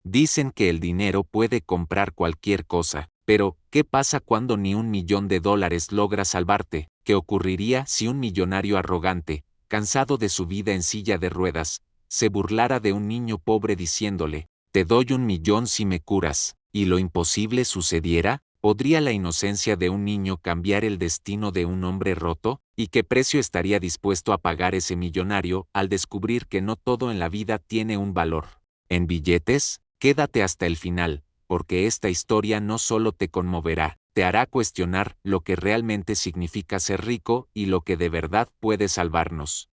Dicen que el dinero puede comprar cualquier cosa, pero ¿qué pasa cuando ni $1.000.000 logra salvarte? ¿Qué ocurriría si un millonario arrogante, cansado de su vida en silla de ruedas, se burlara de un niño pobre diciéndole, te doy 1.000.000 si me curas, y lo imposible sucediera? ¿Podría la inocencia de un niño cambiar el destino de un hombre roto? ¿Y qué precio estaría dispuesto a pagar ese millonario al descubrir que no todo en la vida tiene un valor en billetes? Quédate hasta el final, porque esta historia no solo te conmoverá, te hará cuestionar lo que realmente significa ser rico y lo que de verdad puede salvarnos.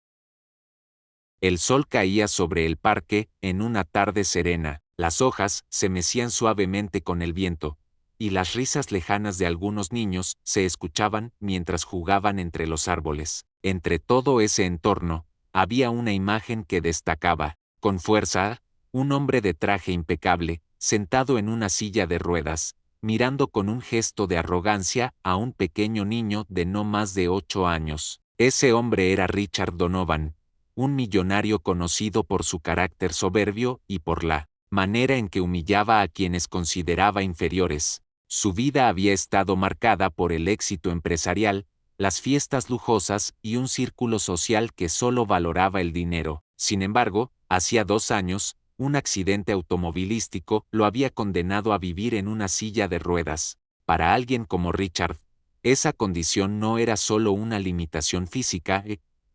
El sol caía sobre el parque en una tarde serena, las hojas se mecían suavemente con el viento, y las risas lejanas de algunos niños se escuchaban mientras jugaban entre los árboles. Entre todo ese entorno, había una imagen que destacaba, con fuerza, un hombre de traje impecable, sentado en una silla de ruedas, mirando con un gesto de arrogancia a un pequeño niño de no más de 8 años. Ese hombre era Richard Donovan, un millonario conocido por su carácter soberbio y por la manera en que humillaba a quienes consideraba inferiores. Su vida había estado marcada por el éxito empresarial, las fiestas lujosas y un círculo social que solo valoraba el dinero. Sin embargo, hacía 2 años, un accidente automovilístico lo había condenado a vivir en una silla de ruedas. Para alguien como Richard, esa condición no era solo una limitación física,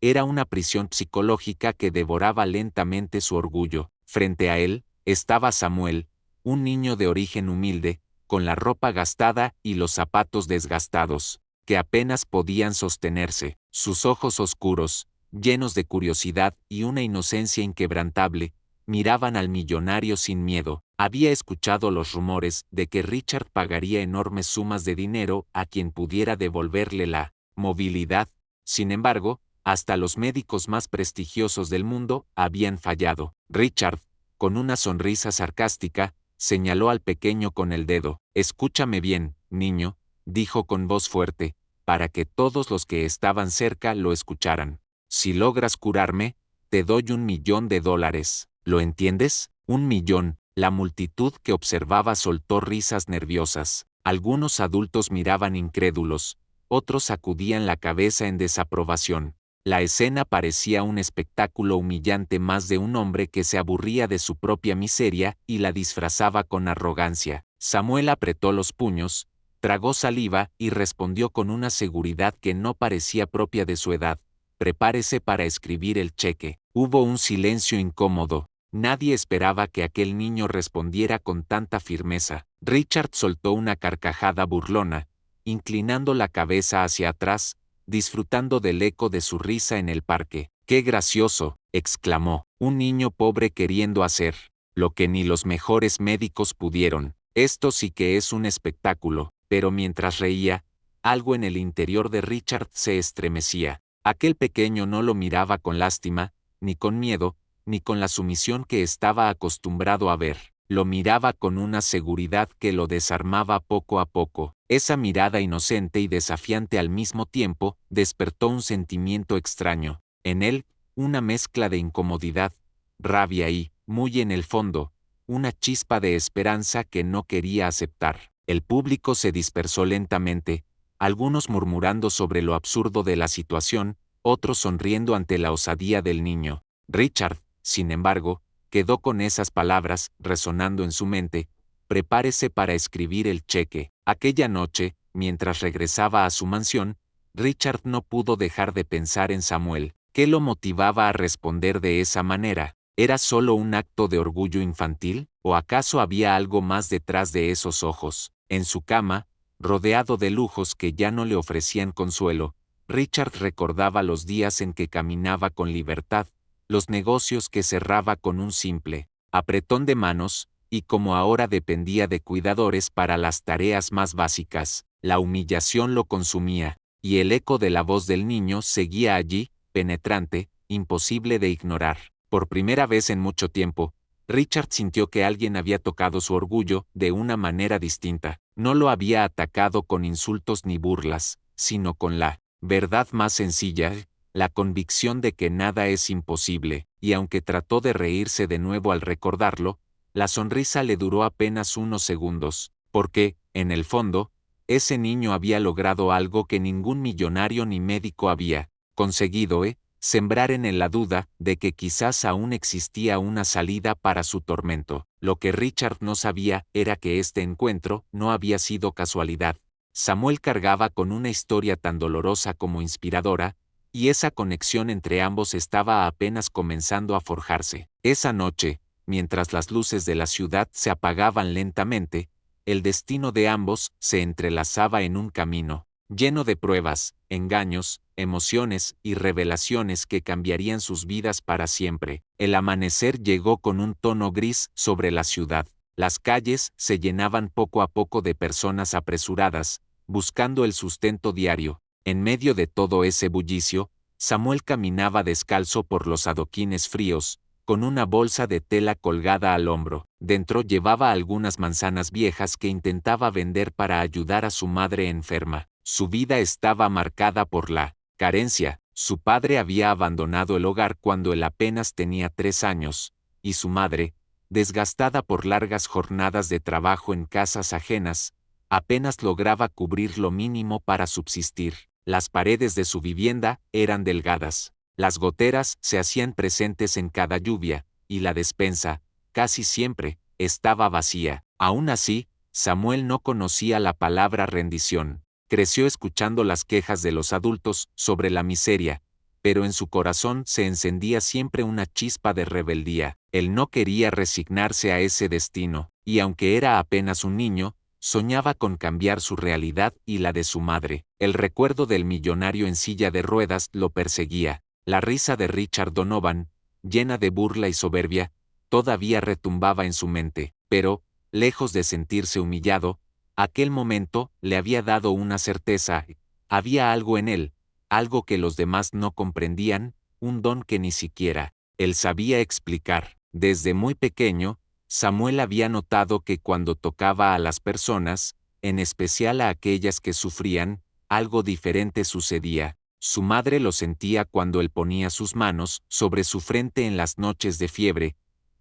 era una prisión psicológica que devoraba lentamente su orgullo. Frente a él, estaba Samuel, un niño de origen humilde, con la ropa gastada y los zapatos desgastados, que apenas podían sostenerse. Sus ojos oscuros, llenos de curiosidad y una inocencia inquebrantable, miraban al millonario sin miedo. Había escuchado los rumores de que Richard pagaría enormes sumas de dinero a quien pudiera devolverle la movilidad. Sin embargo, hasta los médicos más prestigiosos del mundo habían fallado. Richard, con una sonrisa sarcástica, señaló al pequeño con el dedo. Escúchame bien, niño, dijo con voz fuerte, para que todos los que estaban cerca lo escucharan. Si logras curarme, te doy $1.000.000. ¿Lo entiendes? 1.000.000. La multitud que observaba soltó risas nerviosas. Algunos adultos miraban incrédulos, otros sacudían la cabeza en desaprobación. La escena parecía un espectáculo humillante más de un hombre que se aburría de su propia miseria y la disfrazaba con arrogancia. Samuel apretó los puños, tragó saliva y respondió con una seguridad que no parecía propia de su edad. Prepárese para escribir el cheque. Hubo un silencio incómodo. Nadie esperaba que aquel niño respondiera con tanta firmeza. Richard soltó una carcajada burlona, inclinando la cabeza hacia atrás, disfrutando del eco de su risa en el parque. ¡Qué gracioso!, exclamó, un niño pobre queriendo hacer lo que ni los mejores médicos pudieron. Esto sí que es un espectáculo. Pero mientras reía, algo en el interior de Richard se estremecía. Aquel pequeño no lo miraba con lástima, ni con miedo, ni con la sumisión que estaba acostumbrado a ver. Lo miraba con una seguridad que lo desarmaba poco a poco. Esa mirada inocente y desafiante al mismo tiempo despertó un sentimiento extraño. En él, una mezcla de incomodidad, rabia y, muy en el fondo, una chispa de esperanza que no quería aceptar. El público se dispersó lentamente, algunos murmurando sobre lo absurdo de la situación, otros sonriendo ante la osadía del niño. Richard, sin embargo, quedó con esas palabras resonando en su mente. Prepárese para escribir el cheque. Aquella noche, mientras regresaba a su mansión, Richard no pudo dejar de pensar en Samuel. ¿Qué lo motivaba a responder de esa manera? ¿Era solo un acto de orgullo infantil? ¿O acaso había algo más detrás de esos ojos? En su cama, rodeado de lujos que ya no le ofrecían consuelo, Richard recordaba los días en que caminaba con libertad, los negocios que cerraba con un simple apretón de manos, y como ahora dependía de cuidadores para las tareas más básicas. La humillación lo consumía, y el eco de la voz del niño seguía allí, penetrante, imposible de ignorar. Por primera vez en mucho tiempo, Richard sintió que alguien había tocado su orgullo de una manera distinta. No lo había atacado con insultos ni burlas, sino con la verdad más sencilla, la convicción de que nada es imposible, y aunque trató de reírse de nuevo al recordarlo, La sonrisa le duró apenas unos segundos, porque, en el fondo, ese niño había logrado algo que ningún millonario ni médico había conseguido, sembrar en él la duda de que quizás aún existía una salida para su tormento. Lo que Richard no sabía era que este encuentro no había sido casualidad. Samuel cargaba con una historia tan dolorosa como inspiradora, y esa conexión entre ambos estaba apenas comenzando a forjarse. Esa noche, mientras las luces de la ciudad se apagaban lentamente, el destino de ambos se entrelazaba en un camino, lleno de pruebas, engaños, emociones y revelaciones que cambiarían sus vidas para siempre. El amanecer llegó con un tono gris sobre la ciudad. Las calles se llenaban poco a poco de personas apresuradas, buscando el sustento diario. En medio de todo ese bullicio, Samuel caminaba descalzo por los adoquines fríos, con una bolsa de tela colgada al hombro. Dentro llevaba algunas manzanas viejas que intentaba vender para ayudar a su madre enferma. Su vida estaba marcada por la carencia. Su padre había abandonado el hogar cuando él apenas tenía 3 años, y su madre, desgastada por largas jornadas de trabajo en casas ajenas, apenas lograba cubrir lo mínimo para subsistir. Las paredes de su vivienda eran delgadas. Las goteras se hacían presentes en cada lluvia, y la despensa, casi siempre, estaba vacía. Aún así, Samuel no conocía la palabra rendición. Creció escuchando las quejas de los adultos sobre la miseria, pero en su corazón se encendía siempre una chispa de rebeldía. Él no quería resignarse a ese destino, y aunque era apenas un niño, soñaba con cambiar su realidad y la de su madre. El recuerdo del millonario en silla de ruedas lo perseguía. La risa de Richard Donovan, llena de burla y soberbia, todavía retumbaba en su mente, pero, lejos de sentirse humillado, aquel momento le había dado una certeza. Había algo en él, algo que los demás no comprendían, un don que ni siquiera él sabía explicar. Desde muy pequeño, Samuel había notado que cuando tocaba a las personas, en especial a aquellas que sufrían, algo diferente sucedía. Su madre lo sentía cuando él ponía sus manos sobre su frente en las noches de fiebre.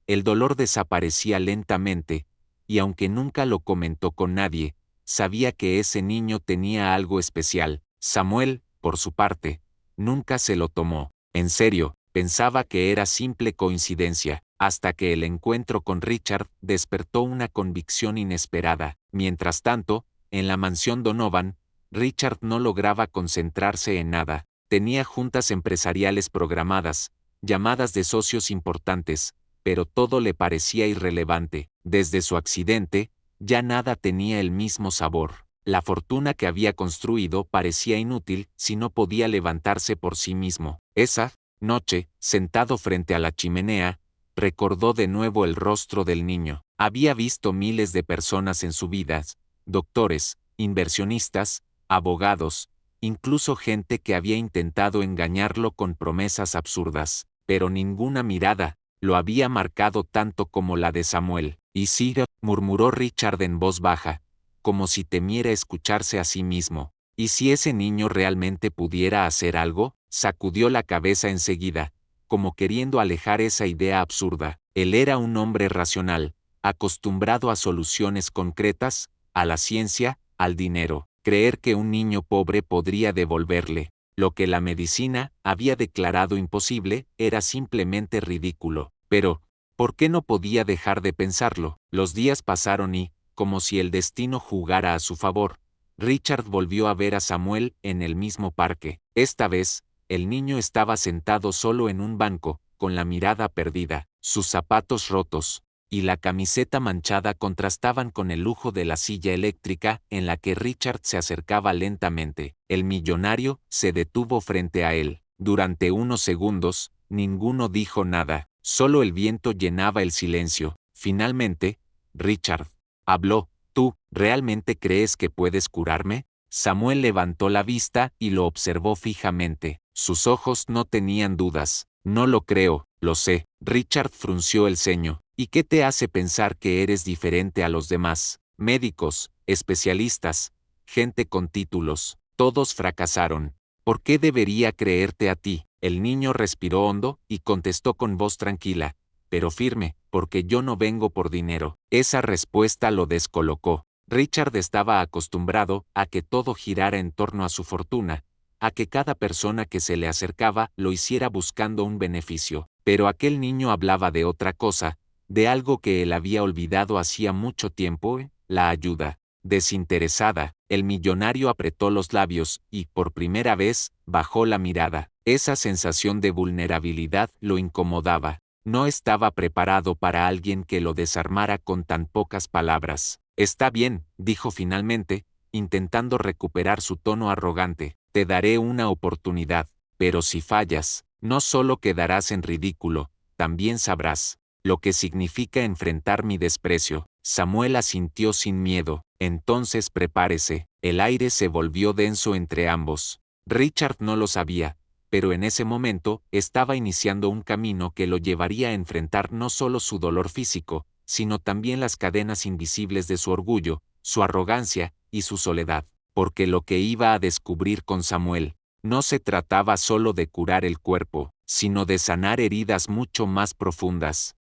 El dolor desaparecía lentamente, y aunque nunca lo comentó con nadie, sabía que ese niño tenía algo especial. Samuel, por su parte, nunca se lo tomó en serio, pensaba que era simple coincidencia, hasta que el encuentro con Richard despertó una convicción inesperada. Mientras tanto, en la mansión Donovan, Richard no lograba concentrarse en nada. Tenía juntas empresariales programadas, llamadas de socios importantes, pero todo le parecía irrelevante. Desde su accidente, ya nada tenía el mismo sabor. La fortuna que había construido parecía inútil si no podía levantarse por sí mismo. Esa noche, sentado frente a la chimenea, recordó de nuevo el rostro del niño. Había visto miles de personas en su vida, doctores, inversionistas, abogados, incluso gente que había intentado engañarlo con promesas absurdas, pero ninguna mirada lo había marcado tanto como la de Samuel. Y sí, murmuró Richard en voz baja, como si temiera escucharse a sí mismo. ¿Y si ese niño realmente pudiera hacer algo? Sacudió la cabeza enseguida, como queriendo alejar esa idea absurda. Él era un hombre racional, acostumbrado a soluciones concretas, a la ciencia, al dinero. Creer que un niño pobre podría devolverle lo que la medicina había declarado imposible era simplemente ridículo. Pero, ¿por qué no podía dejar de pensarlo? Los días pasaron y, como si el destino jugara a su favor, Richard volvió a ver a Samuel en el mismo parque. Esta vez, el niño estaba sentado solo en un banco, con la mirada perdida. Sus zapatos rotos y la camiseta manchada contrastaban con el lujo de la silla eléctrica en la que Richard se acercaba lentamente. El millonario se detuvo frente a él. Durante unos segundos, ninguno dijo nada, solo el viento llenaba el silencio. Finalmente, Richard habló. ¿Tú realmente crees que puedes curarme? Samuel levantó la vista y lo observó fijamente. Sus ojos no tenían dudas. No lo creo, lo sé. Richard frunció el ceño. ¿Y qué te hace pensar que eres diferente a los demás? Médicos, especialistas, gente con títulos, todos fracasaron. ¿Por qué debería creerte a ti? El niño respiró hondo y contestó con voz tranquila, pero firme. porque yo no vengo por dinero. Esa respuesta lo descolocó. Richard estaba acostumbrado a que todo girara en torno a su fortuna, a que cada persona que se le acercaba lo hiciera buscando un beneficio. Pero aquel niño hablaba de otra cosa, de algo que él había olvidado hacía mucho tiempo, la ayuda. Desinteresada, el millonario apretó los labios y, por primera vez, bajó la mirada. Esa sensación de vulnerabilidad lo incomodaba. No estaba preparado para alguien que lo desarmara con tan pocas palabras. Está bien, dijo finalmente, intentando recuperar su tono arrogante. Te daré una oportunidad, pero si fallas, no solo quedarás en ridículo, también sabrás lo que significa enfrentar mi desprecio. Samuel asintió sin miedo. Entonces prepárese. El aire se volvió denso entre ambos. Richard no lo sabía, pero en ese momento estaba iniciando un camino que lo llevaría a enfrentar no solo su dolor físico, sino también las cadenas invisibles de su orgullo, su arrogancia y su soledad. Porque lo que iba a descubrir con Samuel no se trataba solo de curar el cuerpo, sino de sanar heridas mucho más profundas.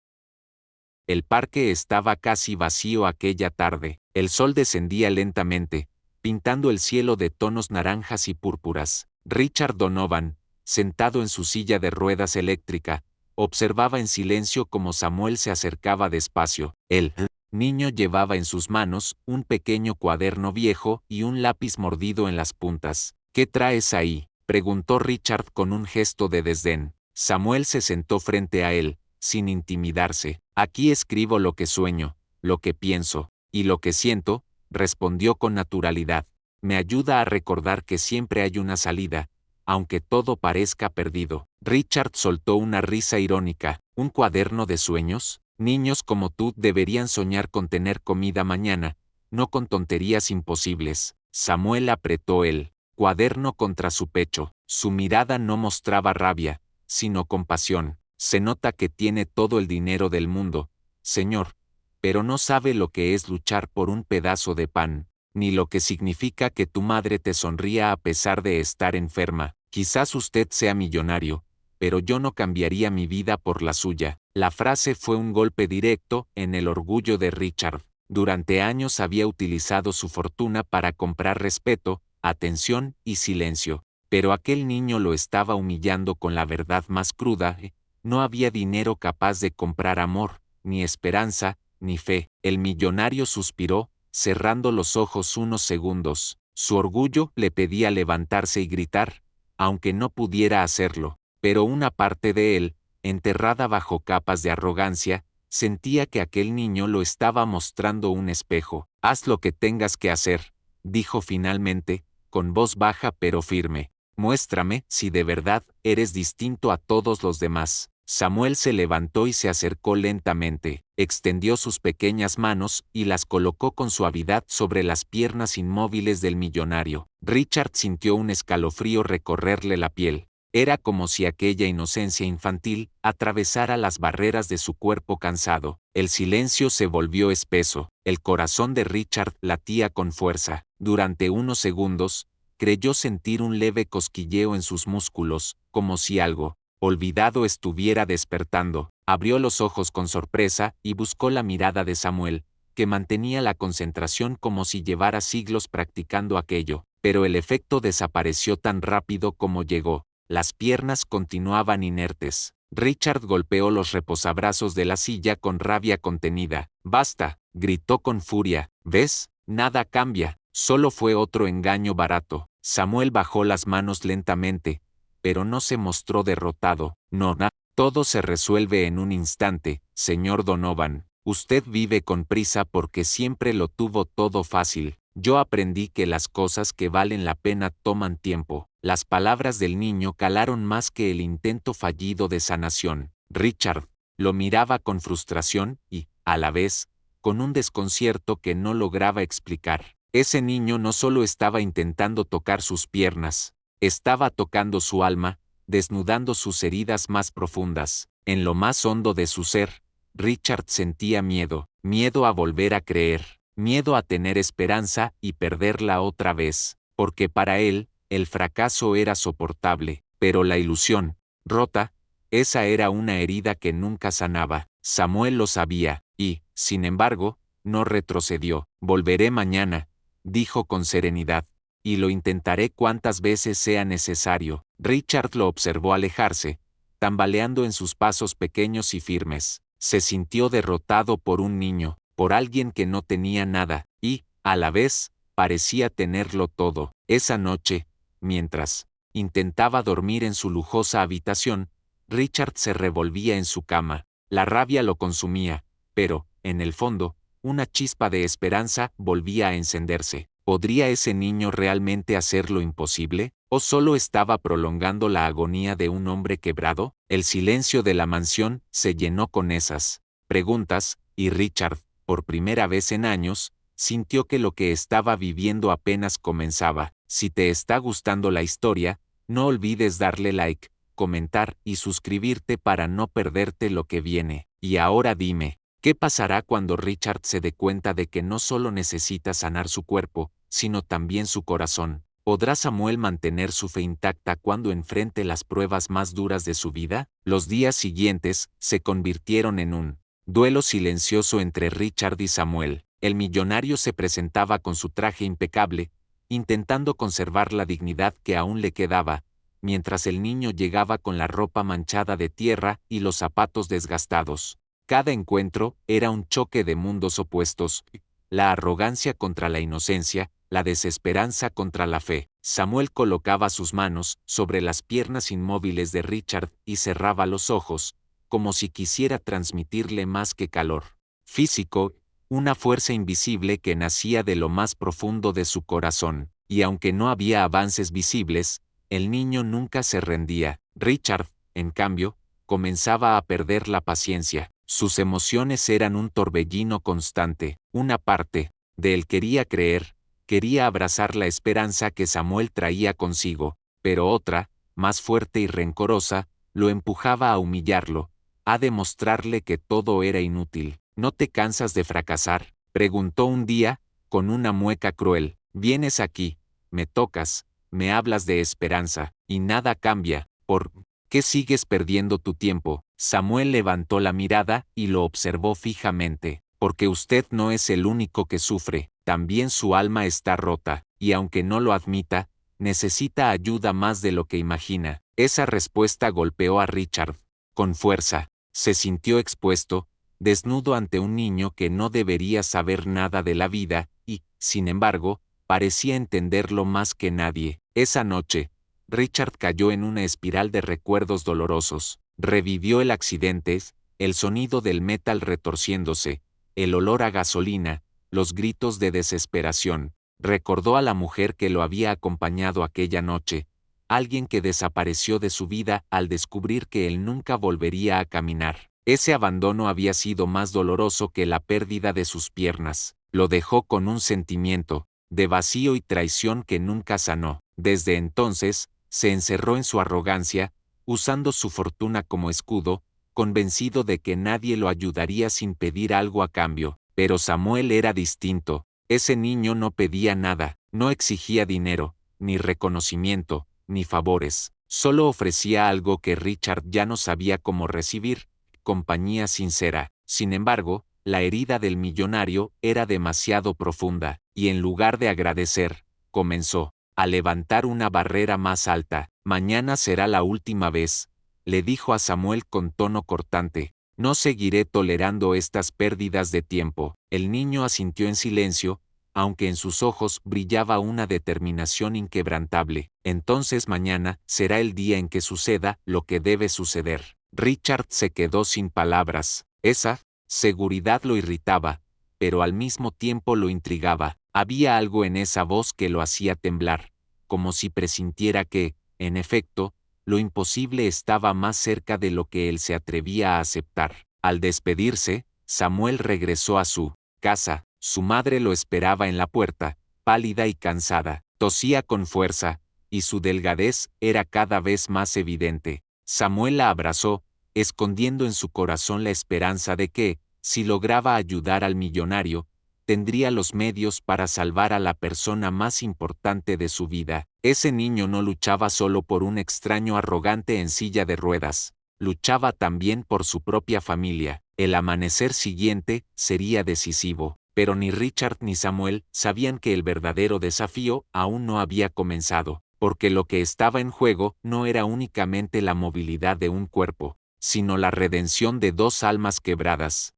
El parque estaba casi vacío aquella tarde. El sol descendía lentamente, pintando el cielo de tonos naranjas y púrpuras. Richard Donovan, sentado en su silla de ruedas eléctrica, observaba en silencio cómo Samuel se acercaba despacio. El niño llevaba en sus manos un pequeño cuaderno viejo y un lápiz mordido en las puntas. ¿Qué traes ahí?, preguntó Richard con un gesto de desdén. Samuel se sentó frente a él, sin intimidarse. Aquí escribo lo que sueño, lo que pienso, y lo que siento, respondió con naturalidad. Me ayuda a recordar que siempre hay una salida, aunque todo parezca perdido. Richard soltó una risa irónica. ¿Un cuaderno de sueños? Niños como tú deberían soñar con tener comida mañana, no con tonterías imposibles. Samuel apretó el cuaderno contra su pecho. Su mirada no mostraba rabia, sino compasión. Se nota que tiene todo el dinero del mundo, señor, pero no sabe lo que es luchar por un pedazo de pan, ni lo que significa que tu madre te sonría a pesar de estar enferma. Quizás usted sea millonario, pero yo no cambiaría mi vida por la suya. La frase fue un golpe directo en el orgullo de Richard. Durante años había utilizado su fortuna para comprar respeto, atención y silencio, pero aquel niño lo estaba humillando con la verdad más cruda. No había dinero capaz de comprar amor, ni esperanza, ni fe. El millonario suspiró, cerrando los ojos unos segundos. Su orgullo le pedía levantarse y gritar, aunque no pudiera hacerlo, pero una parte de él, enterrada bajo capas de arrogancia, sentía que aquel niño lo estaba mostrando un espejo. Haz lo que tengas que hacer, dijo finalmente, con voz baja pero firme. Muéstrame si de verdad eres distinto a todos los demás. Samuel se levantó y se acercó lentamente, extendió sus pequeñas manos y las colocó con suavidad sobre las piernas inmóviles del millonario. Richard sintió un escalofrío recorrerle la piel. Era como si aquella inocencia infantil atravesara las barreras de su cuerpo cansado. El silencio se volvió espeso. El corazón de Richard latía con fuerza. Durante unos segundos, creyó sentir un leve cosquilleo en sus músculos, como si algo olvidado estuviera despertando. Abrió los ojos con sorpresa y buscó la mirada de Samuel, que mantenía la concentración como si llevara siglos practicando aquello, pero el efecto desapareció tan rápido como llegó. Las piernas continuaban inertes. Richard golpeó los reposabrazos de la silla con rabia contenida. «Basta», gritó con furia. «¿Ves? Nada cambia. Solo fue otro engaño barato». Samuel bajó las manos lentamente, pero no se mostró derrotado. «No, todo se resuelve en un instante, señor Donovan. Usted vive con prisa porque siempre lo tuvo todo fácil. Yo aprendí que las cosas que valen la pena toman tiempo». Las palabras del niño calaron más que el intento fallido de sanación. Richard lo miraba con frustración y, a la vez, con un desconcierto que no lograba explicar. Ese niño no solo estaba intentando tocar sus piernas, estaba tocando su alma, desnudando sus heridas más profundas. En lo más hondo de su ser, Richard sentía miedo, miedo a volver a creer, miedo a tener esperanza y perderla otra vez, porque para él, el fracaso era soportable, pero la ilusión, rota, esa era una herida que nunca sanaba. Samuel lo sabía, y, sin embargo, no retrocedió. Volveré mañana, dijo con serenidad, y lo intentaré cuantas veces sea necesario. Richard lo observó alejarse, tambaleando en sus pasos pequeños y firmes. Se sintió derrotado por un niño, por alguien que no tenía nada, y, a la vez, parecía tenerlo todo. Esa noche, mientras intentaba dormir en su lujosa habitación, Richard se revolvía en su cama. La rabia lo consumía, pero, en el fondo, una chispa de esperanza volvía a encenderse. ¿Podría ese niño realmente hacer lo imposible? ¿O solo estaba prolongando la agonía de un hombre quebrado? El silencio de la mansión se llenó con esas preguntas, y Richard, por primera vez en años, sintió que lo que estaba viviendo apenas comenzaba. Si te está gustando la historia, no olvides darle like, comentar y suscribirte para no perderte lo que viene. Y ahora dime, ¿qué pasará cuando Richard se dé cuenta de que no solo necesita sanar su cuerpo, sino también su corazón? ¿Podrá Samuel mantener su fe intacta cuando enfrente las pruebas más duras de su vida? Los días siguientes se convirtieron en un duelo silencioso entre Richard y Samuel. El millonario se presentaba con su traje impecable, intentando conservar la dignidad que aún le quedaba, mientras el niño llegaba con la ropa manchada de tierra y los zapatos desgastados. Cada encuentro era un choque de mundos opuestos, la arrogancia contra la inocencia, la desesperanza contra la fe. Samuel colocaba sus manos sobre las piernas inmóviles de Richard y cerraba los ojos, como si quisiera transmitirle más que calor físico, una fuerza invisible que nacía de lo más profundo de su corazón, y aunque no había avances visibles, el niño nunca se rendía. Richard, en cambio, comenzaba a perder la paciencia. Sus emociones eran un torbellino constante. Una parte de él quería creer, quería abrazar la esperanza que Samuel traía consigo, pero otra, más fuerte y rencorosa, lo empujaba a humillarlo, a demostrarle que todo era inútil. ¿No te cansas de fracasar?, preguntó un día, con una mueca cruel. Vienes aquí, me tocas, me hablas de esperanza, y nada cambia. ¿Por qué sigues perdiendo tu tiempo? Samuel levantó la mirada y lo observó fijamente. Porque usted no es el único que sufre, también su alma está rota, y aunque no lo admita, necesita ayuda más de lo que imagina. Esa respuesta golpeó a Richard con fuerza. Se sintió expuesto, desnudo ante un niño que no debería saber nada de la vida, y, sin embargo, parecía entenderlo más que nadie. Esa noche, Richard cayó en una espiral de recuerdos dolorosos. Revivió el accidente, el sonido del metal retorciéndose, el olor a gasolina, los gritos de desesperación. Recordó a la mujer que lo había acompañado aquella noche, alguien que desapareció de su vida al descubrir que él nunca volvería a caminar. Ese abandono había sido más doloroso que la pérdida de sus piernas. Lo dejó con un sentimiento de vacío y traición que nunca sanó. Desde entonces, se encerró en su arrogancia, usando su fortuna como escudo, convencido de que nadie lo ayudaría sin pedir algo a cambio. Pero Samuel era distinto. Ese niño no pedía nada, no exigía dinero, ni reconocimiento, ni favores. Solo ofrecía algo que Richard ya no sabía cómo recibir: compañía sincera. Sin embargo, la herida del millonario era demasiado profunda, y en lugar de agradecer, comenzó a levantar una barrera más alta. Mañana será la última vez, le dijo a Samuel con tono cortante. No seguiré tolerando estas pérdidas de tiempo. El niño asintió en silencio, aunque en sus ojos brillaba una determinación inquebrantable. Entonces mañana será el día en que suceda lo que debe suceder. Richard se quedó sin palabras. Esa seguridad lo irritaba, pero al mismo tiempo lo intrigaba. Había algo en esa voz que lo hacía temblar, como si presintiera que, en efecto, lo imposible estaba más cerca de lo que él se atrevía a aceptar. Al despedirse, Samuel regresó a su casa. Su madre lo esperaba en la puerta, pálida y cansada. Tosía con fuerza, y su delgadez era cada vez más evidente. Samuel la abrazó, escondiendo en su corazón la esperanza de que, si lograba ayudar al millonario, tendría los medios para salvar a la persona más importante de su vida. Ese niño no luchaba solo por un extraño arrogante en silla de ruedas, luchaba también por su propia familia. El amanecer siguiente sería decisivo, pero ni Richard ni Samuel sabían que el verdadero desafío aún no había comenzado, porque lo que estaba en juego no era únicamente la movilidad de un cuerpo, sino la redención de dos almas quebradas.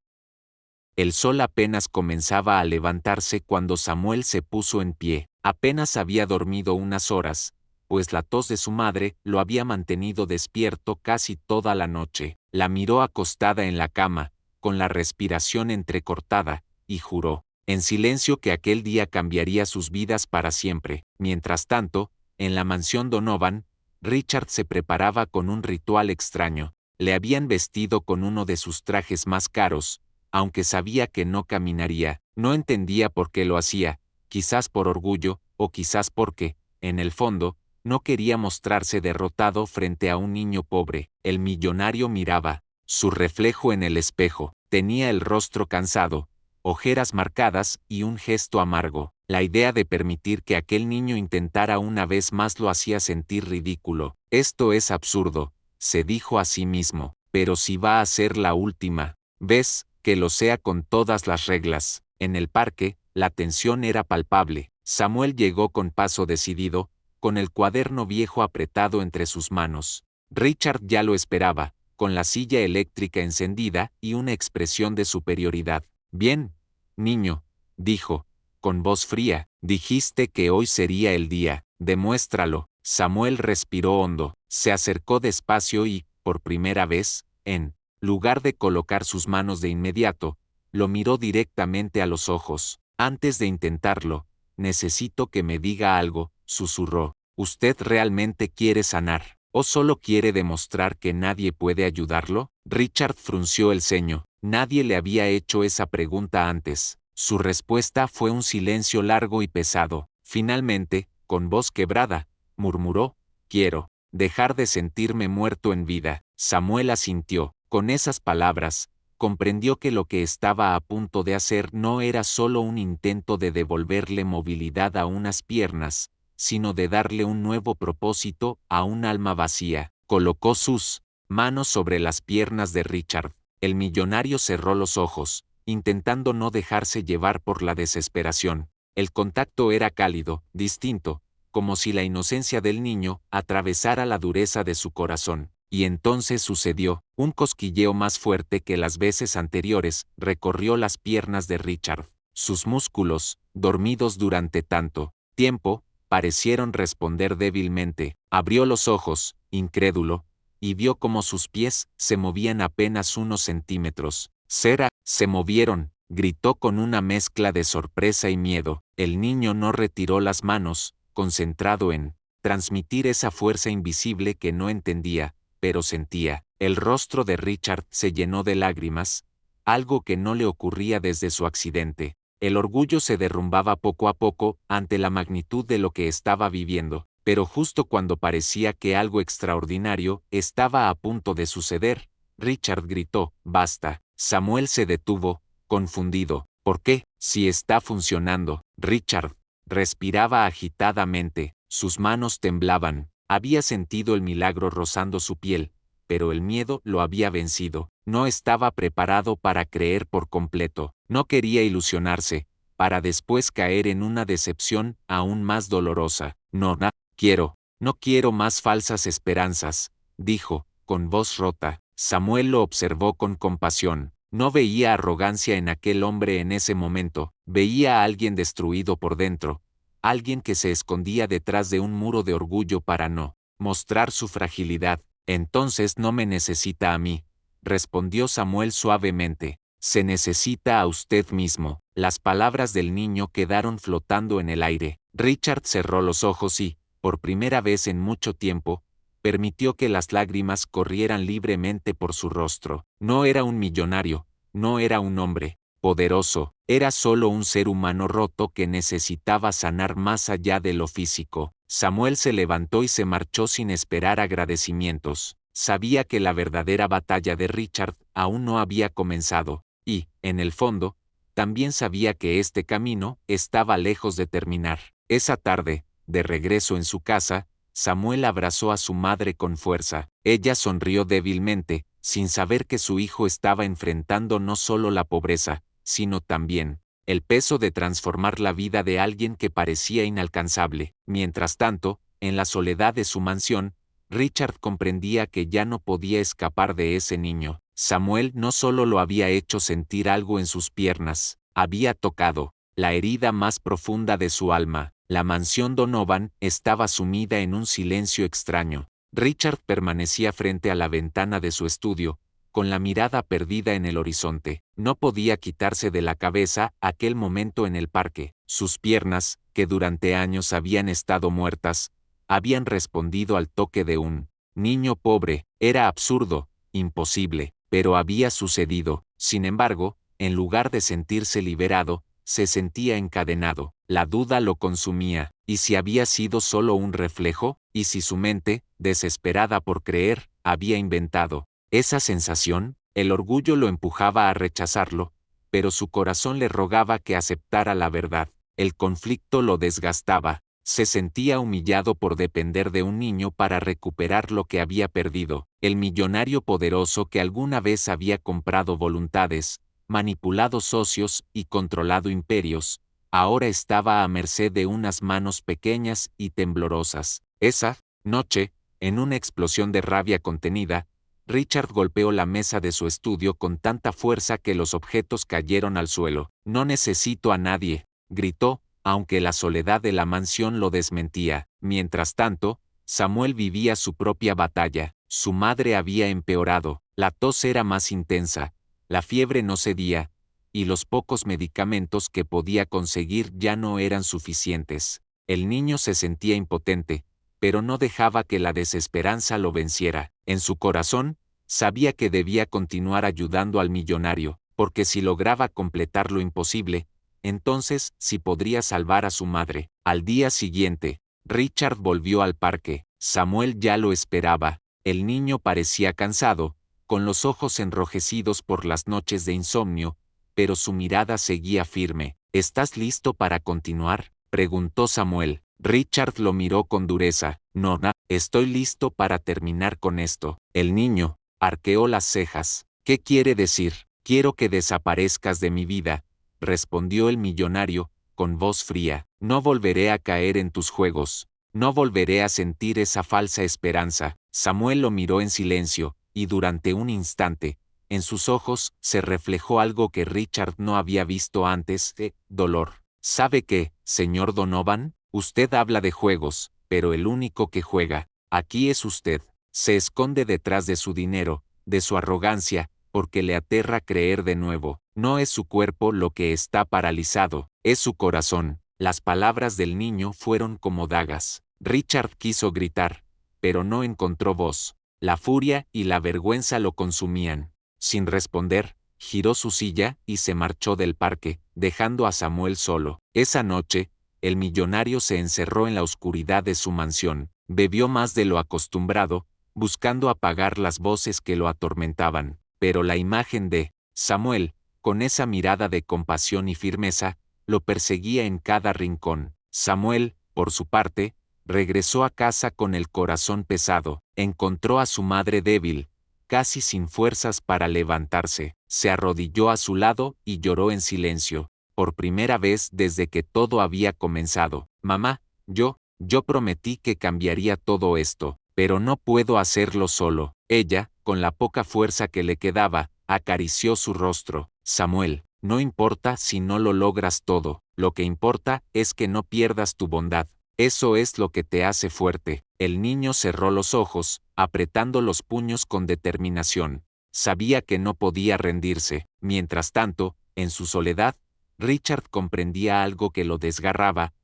El sol apenas comenzaba a levantarse cuando Samuel se puso en pie. Apenas había dormido unas horas, pues la tos de su madre lo había mantenido despierto casi toda la noche. La miró acostada en la cama, con la respiración entrecortada, y juró, en silencio, que aquel día cambiaría sus vidas para siempre. Mientras tanto, en la mansión Donovan, Richard se preparaba con un ritual extraño. Le habían vestido con uno de sus trajes más caros, aunque sabía que no caminaría. No entendía por qué lo hacía, quizás por orgullo, o quizás porque, en el fondo, no quería mostrarse derrotado frente a un niño pobre. El millonario miraba su reflejo en el espejo. Tenía el rostro cansado, ojeras marcadas y un gesto amargo. La idea de permitir que aquel niño intentara una vez más lo hacía sentir ridículo. Esto es absurdo, se dijo a sí mismo, pero si va a ser la última vez, que lo sea con todas las reglas. En el parque, la tensión era palpable. Samuel llegó con paso decidido, con el cuaderno viejo apretado entre sus manos. Richard ya lo esperaba, con la silla eléctrica encendida y una expresión de superioridad. Bien, niño, dijo, con voz fría, dijiste que hoy sería el día, demuéstralo. Samuel respiró hondo, se acercó despacio y, por primera vez, en lugar de colocar sus manos de inmediato, lo miró directamente a los ojos. Antes de intentarlo, necesito que me diga algo, susurró. ¿Usted realmente quiere sanar, o solo quiere demostrar que nadie puede ayudarlo? Richard frunció el ceño. Nadie le había hecho esa pregunta antes. Su respuesta fue un silencio largo y pesado. Finalmente, con voz quebrada, murmuró, quiero dejar de sentirme muerto en vida. Samuel asintió. Con esas palabras, comprendió que lo que estaba a punto de hacer no era solo un intento de devolverle movilidad a unas piernas, sino de darle un nuevo propósito a un alma vacía. Colocó sus manos sobre las piernas de Richard. El millonario cerró los ojos, intentando no dejarse llevar por la desesperación. El contacto era cálido, distinto, como si la inocencia del niño atravesara la dureza de su corazón. Y entonces sucedió. Un cosquilleo más fuerte que las veces anteriores recorrió las piernas de Richard. Sus músculos, dormidos durante tanto tiempo, parecieron responder débilmente. Abrió los ojos, incrédulo, y vio cómo sus pies se movían apenas unos centímetros. Se movieron, gritó con una mezcla de sorpresa y miedo. El niño no retiró las manos, concentrado en transmitir esa fuerza invisible que no entendía, pero sentía. El rostro de Richard se llenó de lágrimas, algo que no le ocurría desde su accidente. El orgullo se derrumbaba poco a poco ante la magnitud de lo que estaba viviendo, pero justo cuando parecía que algo extraordinario estaba a punto de suceder, Richard gritó, «¡Basta!». Samuel se detuvo, confundido. «¿Por qué? Si está funcionando». Richard respiraba agitadamente, sus manos temblaban. Había sentido el milagro rozando su piel, pero el miedo lo había vencido. No estaba preparado para creer por completo. No quería ilusionarse, para después caer en una decepción aún más dolorosa. No quiero más falsas esperanzas, dijo, con voz rota. Samuel lo observó con compasión. No veía arrogancia en aquel hombre en ese momento, veía a alguien destruido por dentro, alguien que se escondía detrás de un muro de orgullo para no mostrar su fragilidad. «Entonces no me necesita a mí», respondió Samuel suavemente. «Se necesita a usted mismo». Las palabras del niño quedaron flotando en el aire. Richard cerró los ojos y, por primera vez en mucho tiempo, permitió que las lágrimas corrieran libremente por su rostro. No era un millonario, no era un hombre poderoso, era solo un ser humano roto que necesitaba sanar más allá de lo físico. Samuel se levantó y se marchó sin esperar agradecimientos. Sabía que la verdadera batalla de Richard aún no había comenzado, y, en el fondo, también sabía que este camino estaba lejos de terminar. Esa tarde, de regreso en su casa, Samuel abrazó a su madre con fuerza. Ella sonrió débilmente, sin saber que su hijo estaba enfrentando no solo la pobreza, sino también el peso de transformar la vida de alguien que parecía inalcanzable. Mientras tanto, en la soledad de su mansión, Richard comprendía que ya no podía escapar de ese niño. Samuel no solo lo había hecho sentir algo en sus piernas, había tocado la herida más profunda de su alma. La mansión Donovan estaba sumida en un silencio extraño. Richard permanecía frente a la ventana de su estudio, con la mirada perdida en el horizonte. No podía quitarse de la cabeza aquel momento en el parque. Sus piernas, que durante años habían estado muertas, habían respondido al toque de un niño pobre. Era absurdo, imposible, pero había sucedido. Sin embargo, en lugar de sentirse liberado, se sentía encadenado. La duda lo consumía. ¿Y si había sido solo un reflejo? ¿Y si su mente, desesperada por creer, había inventado esa sensación? El orgullo lo empujaba a rechazarlo, pero su corazón le rogaba que aceptara la verdad. El conflicto lo desgastaba. Se sentía humillado por depender de un niño para recuperar lo que había perdido. El millonario poderoso que alguna vez había comprado voluntades, manipulado socios y controlado imperios, ahora estaba a merced de unas manos pequeñas y temblorosas. Esa noche, en una explosión de rabia contenida, Richard golpeó la mesa de su estudio con tanta fuerza que los objetos cayeron al suelo. «No necesito a nadie», gritó, aunque la soledad de la mansión lo desmentía. Mientras tanto, Samuel vivía su propia batalla. Su madre había empeorado, la tos era más intensa, la fiebre no cedía, y los pocos medicamentos que podía conseguir ya no eran suficientes. El niño se sentía impotente, pero no dejaba que la desesperanza lo venciera. En su corazón, sabía que debía continuar ayudando al millonario, porque si lograba completar lo imposible, entonces sí podría salvar a su madre. Al día siguiente, Richard volvió al parque. Samuel ya lo esperaba. El niño parecía cansado, con los ojos enrojecidos por las noches de insomnio, pero su mirada seguía firme. «¿Estás listo para continuar?», preguntó Samuel. Richard lo miró con dureza. «No, estoy listo para terminar con esto». El niño arqueó las cejas. «¿Qué quiere decir?». «Quiero que desaparezcas de mi vida», respondió el millonario, con voz fría. «No volveré a caer en tus juegos. No volveré a sentir esa falsa esperanza». Samuel lo miró en silencio, y durante un instante, en sus ojos se reflejó algo que Richard no había visto antes: dolor. «¿Sabe qué, señor Donovan? Usted habla de juegos, pero el único que juega aquí es usted. Se esconde detrás de su dinero, de su arrogancia, porque le aterra creer de nuevo. No es su cuerpo lo que está paralizado, es su corazón». Las palabras del niño fueron como dagas. Richard quiso gritar, pero no encontró voz. La furia y la vergüenza lo consumían. Sin responder, giró su silla y se marchó del parque, dejando a Samuel solo. Esa noche, el millonario se encerró en la oscuridad de su mansión. Bebió más de lo acostumbrado, buscando apagar las voces que lo atormentaban. Pero la imagen de Samuel, con esa mirada de compasión y firmeza, lo perseguía en cada rincón. Samuel, por su parte, regresó a casa con el corazón pesado. Encontró a su madre débil, casi sin fuerzas para levantarse. Se arrodilló a su lado y lloró en silencio. Por primera vez desde que todo había comenzado. «Mamá, yo prometí que cambiaría todo esto, pero no puedo hacerlo solo». Ella, con la poca fuerza que le quedaba, acarició su rostro. «Samuel, no importa si no lo logras todo, lo que importa es que no pierdas tu bondad. Eso es lo que te hace fuerte». El niño cerró los ojos, apretando los puños con determinación. Sabía que no podía rendirse. Mientras tanto, en su soledad, Richard comprendía algo que lo desgarraba.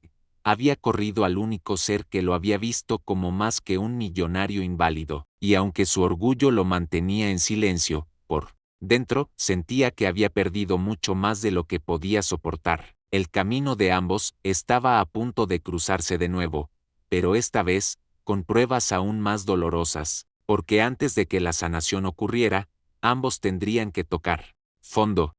Había corrido al único ser que lo había visto como más que un millonario inválido, y aunque su orgullo lo mantenía en silencio, por dentro sentía que había perdido mucho más de lo que podía soportar. El camino de ambos estaba a punto de cruzarse de nuevo, pero esta vez, con pruebas aún más dolorosas, porque antes de que la sanación ocurriera, ambos tendrían que tocar fondo.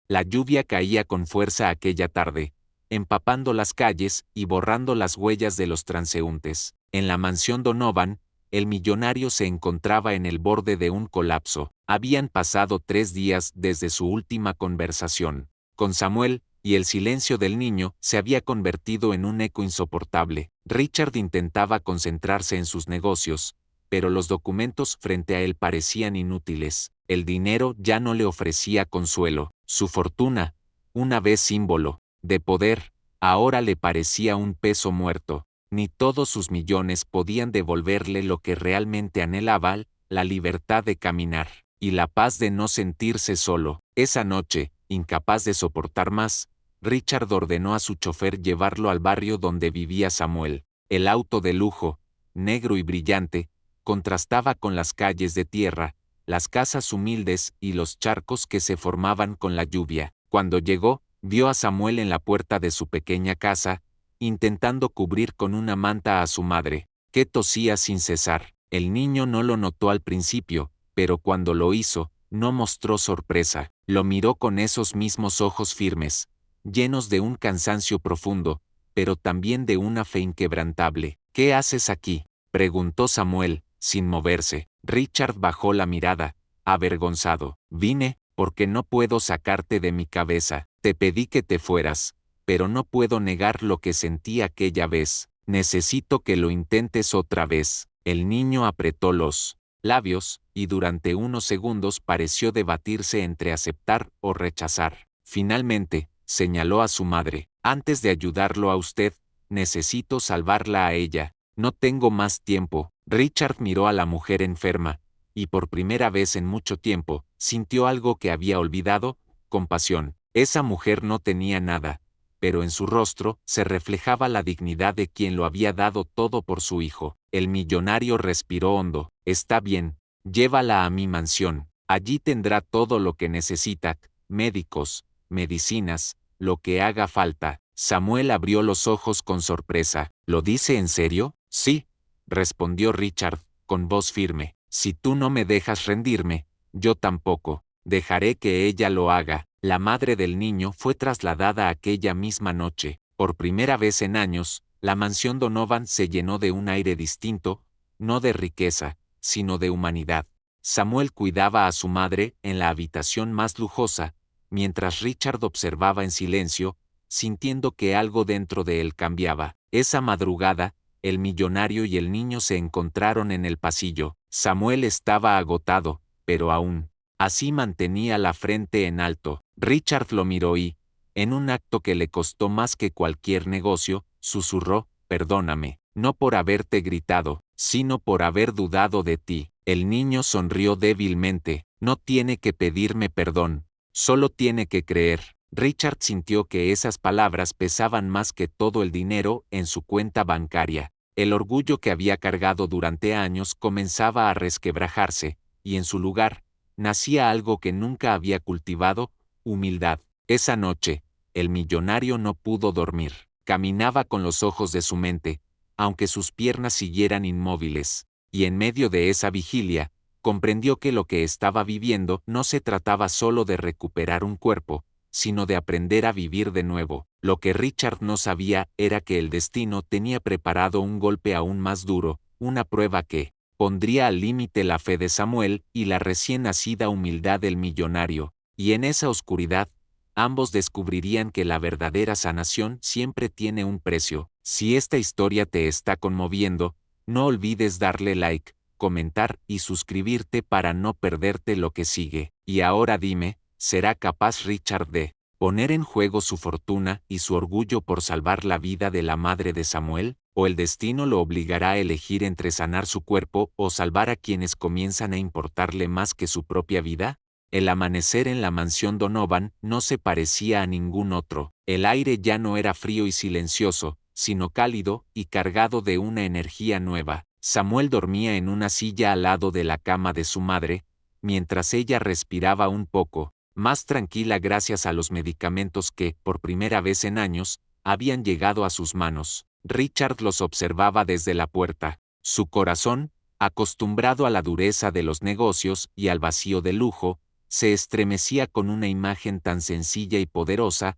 La lluvia caía con fuerza aquella tarde, empapando las calles y borrando las huellas de los transeúntes. En la mansión Donovan, el millonario se encontraba en el borde de un colapso. Habían pasado 3 días desde su última conversación con Samuel, y el silencio del niño se había convertido en un eco insoportable. Richard intentaba concentrarse en sus negocios, pero los documentos frente a él parecían inútiles. El dinero ya no le ofrecía consuelo. Su fortuna, una vez símbolo de poder, ahora le parecía un peso muerto. Ni todos sus millones podían devolverle lo que realmente anhelaba, la libertad de caminar, y la paz de no sentirse solo. Esa noche, incapaz de soportar más, Richard ordenó a su chofer llevarlo al barrio donde vivía Samuel. El auto de lujo, negro y brillante, contrastaba con las calles de tierra, las casas humildes y los charcos que se formaban con la lluvia. Cuando llegó, vio a Samuel en la puerta de su pequeña casa, intentando cubrir con una manta a su madre, que tosía sin cesar. El niño no lo notó al principio, pero cuando lo hizo, no mostró sorpresa. Lo miró con esos mismos ojos firmes, llenos de un cansancio profundo, pero también de una fe inquebrantable. ¿Qué haces aquí?, preguntó Samuel, sin moverse. Richard bajó la mirada, avergonzado. Vine, porque no puedo sacarte de mi cabeza. Te pedí que te fueras, pero no puedo negar lo que sentí aquella vez. Necesito que lo intentes otra vez. El niño apretó los labios, y durante unos segundos pareció debatirse entre aceptar o rechazar. Finalmente, señaló a su madre. Antes de ayudarlo a usted, necesito salvarla a ella. No tengo más tiempo. Richard miró a la mujer enferma, y por primera vez en mucho tiempo, sintió algo que había olvidado: compasión. Esa mujer no tenía nada, pero en su rostro se reflejaba la dignidad de quien lo había dado todo por su hijo. El millonario respiró hondo. Está bien, llévala a mi mansión. Allí tendrá todo lo que necesita: médicos, medicinas, lo que haga falta. Samuel abrió los ojos con sorpresa. ¿Lo dice en serio? Sí, respondió Richard, con voz firme. Si tú no me dejas rendirme, yo tampoco. Dejaré que ella lo haga. La madre del niño fue trasladada aquella misma noche. Por primera vez en años, la mansión Donovan se llenó de un aire distinto, no de riqueza, sino de humanidad. Samuel cuidaba a su madre en la habitación más lujosa, mientras Richard observaba en silencio, sintiendo que algo dentro de él cambiaba. Esa madrugada, el millonario y el niño se encontraron en el pasillo. Samuel estaba agotado, pero aún así mantenía la frente en alto. Richard lo miró y, en un acto que le costó más que cualquier negocio, susurró: perdóname, no por haberte gritado, sino por haber dudado de ti. El niño sonrió débilmente. No tiene que pedirme perdón, solo tiene que creer. Richard sintió que esas palabras pesaban más que todo el dinero en su cuenta bancaria. El orgullo que había cargado durante años comenzaba a resquebrajarse, y en su lugar, nacía algo que nunca había cultivado: humildad. Esa noche, el millonario no pudo dormir. Caminaba con los ojos de su mente, aunque sus piernas siguieran inmóviles, y en medio de esa vigilia, comprendió que lo que estaba viviendo no se trataba solo de recuperar un cuerpo, sino de aprender a vivir de nuevo. Lo que Richard no sabía era que el destino tenía preparado un golpe aún más duro, una prueba que pondría al límite la fe de Samuel y la recién nacida humildad del millonario, y en esa oscuridad, ambos descubrirían que la verdadera sanación siempre tiene un precio. Si esta historia te está conmoviendo, no olvides darle like, comentar y suscribirte para no perderte lo que sigue. Y ahora dime, ¿será capaz Richard de poner en juego su fortuna y su orgullo por salvar la vida de la madre de Samuel? ¿O el destino lo obligará a elegir entre sanar su cuerpo o salvar a quienes comienzan a importarle más que su propia vida? El amanecer en la mansión Donovan no se parecía a ningún otro. El aire ya no era frío y silencioso, sino cálido y cargado de una energía nueva. Samuel dormía en una silla al lado de la cama de su madre, mientras ella respiraba un poco más tranquila gracias a los medicamentos que, por primera vez en años, habían llegado a sus manos. Richard los observaba desde la puerta. Su corazón, acostumbrado a la dureza de los negocios y al vacío del lujo, se estremecía con una imagen tan sencilla y poderosa: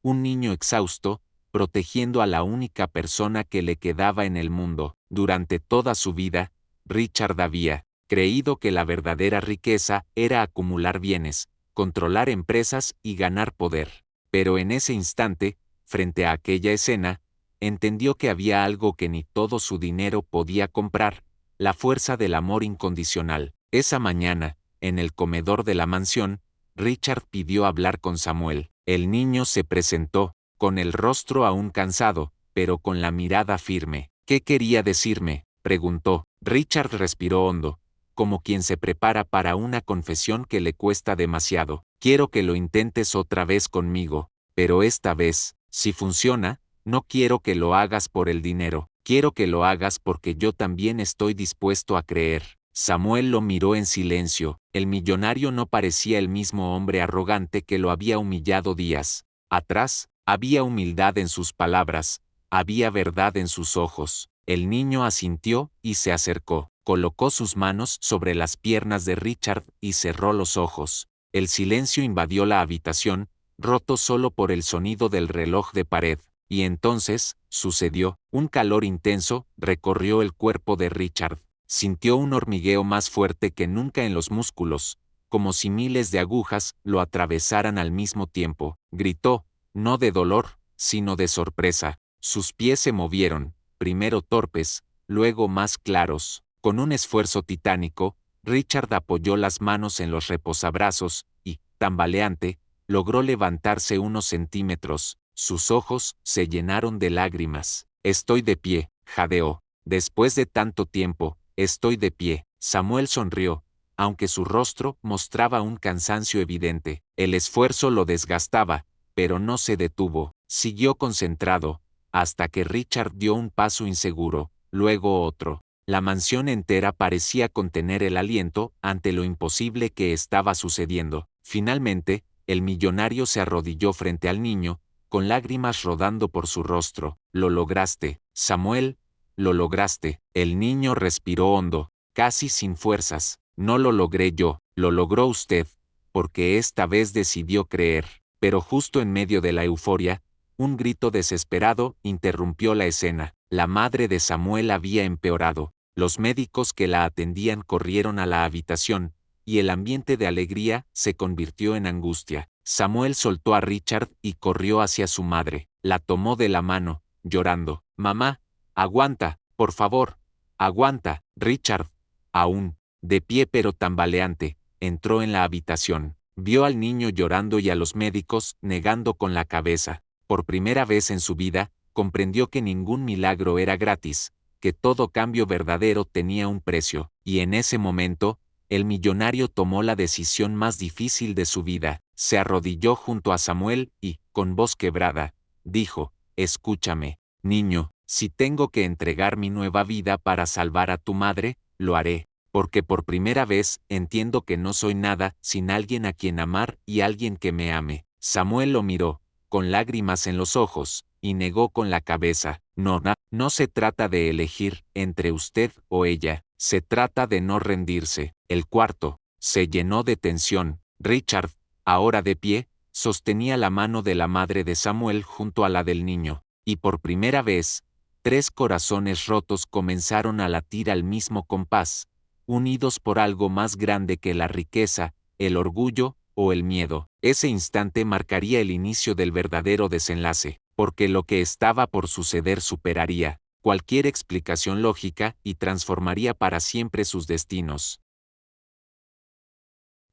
un niño exhausto, protegiendo a la única persona que le quedaba en el mundo. Durante toda su vida, Richard había creído que la verdadera riqueza era acumular bienes, controlar empresas y ganar poder. Pero en ese instante, frente a aquella escena, entendió que había algo que ni todo su dinero podía comprar: la fuerza del amor incondicional. Esa mañana, en el comedor de la mansión, Richard pidió hablar con Samuel. El niño se presentó, con el rostro aún cansado, pero con la mirada firme. ¿Qué quería decirme?, preguntó. Richard respiró hondo, como quien se prepara para una confesión que le cuesta demasiado. Quiero que lo intentes otra vez conmigo, pero esta vez, si funciona, no quiero que lo hagas por el dinero, quiero que lo hagas porque yo también estoy dispuesto a creer. Samuel lo miró en silencio. El millonario no parecía el mismo hombre arrogante que lo había humillado días atrás. Había humildad en sus palabras, había verdad en sus ojos. El niño asintió y se acercó. Colocó sus manos sobre las piernas de Richard y cerró los ojos. El silencio invadió la habitación, roto solo por el sonido del reloj de pared. Y entonces, sucedió. Un calor intenso recorrió el cuerpo de Richard. Sintió un hormigueo más fuerte que nunca en los músculos, como si miles de agujas lo atravesaran al mismo tiempo. Gritó, no de dolor, sino de sorpresa. Sus pies se movieron, primero torpes, luego más claros. Con un esfuerzo titánico, Richard apoyó las manos en los reposabrazos y, tambaleante, logró levantarse unos centímetros. Sus ojos se llenaron de lágrimas. Estoy de pie, jadeó. Después de tanto tiempo, estoy de pie. Samuel sonrió, aunque su rostro mostraba un cansancio evidente. El esfuerzo lo desgastaba, pero no se detuvo. Siguió concentrado, hasta que Richard dio un paso inseguro, luego otro. La mansión entera parecía contener el aliento ante lo imposible que estaba sucediendo. Finalmente, el millonario se arrodilló frente al niño, con lágrimas rodando por su rostro. Lo lograste, Samuel, lo lograste. El niño respiró hondo, casi sin fuerzas. No lo logré yo, lo logró usted, porque esta vez decidió creer. Pero justo en medio de la euforia, un grito desesperado interrumpió la escena. La madre de Samuel había empeorado. Los médicos que la atendían corrieron a la habitación, y el ambiente de alegría se convirtió en angustia. Samuel soltó a Richard y corrió hacia su madre. La tomó de la mano, llorando. Mamá, aguanta, por favor, aguanta. Richard, aún, de pie pero tambaleante, entró en la habitación. Vio al niño llorando y a los médicos negando con la cabeza. Por primera vez en su vida, comprendió que ningún milagro era gratis, que todo cambio verdadero tenía un precio, y en ese momento, el millonario tomó la decisión más difícil de su vida. Se arrodilló junto a Samuel y, con voz quebrada, dijo, escúchame, niño, si tengo que entregar mi nueva vida para salvar a tu madre, lo haré, porque por primera vez entiendo que no soy nada sin alguien a quien amar y alguien que me ame. Samuel lo miró, con lágrimas en los ojos, y negó con la cabeza. No se trata de elegir entre usted o ella, se trata de no rendirse. El cuarto se llenó de tensión. Richard, ahora de pie, sostenía la mano de la madre de Samuel junto a la del niño, y por primera vez, 3 corazones rotos comenzaron a latir al mismo compás, unidos por algo más grande que la riqueza, el orgullo o el miedo. Ese instante marcaría el inicio del verdadero desenlace, porque lo que estaba por suceder superaría cualquier explicación lógica y transformaría para siempre sus destinos.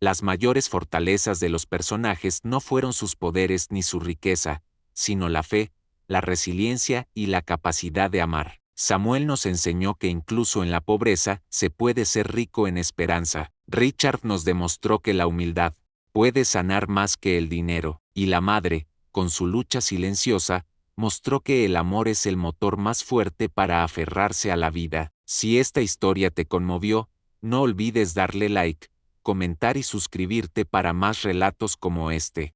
Las mayores fortalezas de los personajes no fueron sus poderes ni su riqueza, sino la fe, la resiliencia y la capacidad de amar. Samuel nos enseñó que incluso en la pobreza se puede ser rico en esperanza. Richard nos demostró que la humildad puede sanar más que el dinero, y la madre, con su lucha silenciosa, mostró que el amor es el motor más fuerte para aferrarse a la vida. Si esta historia te conmovió, no olvides darle like, comentar y suscribirte para más relatos como este.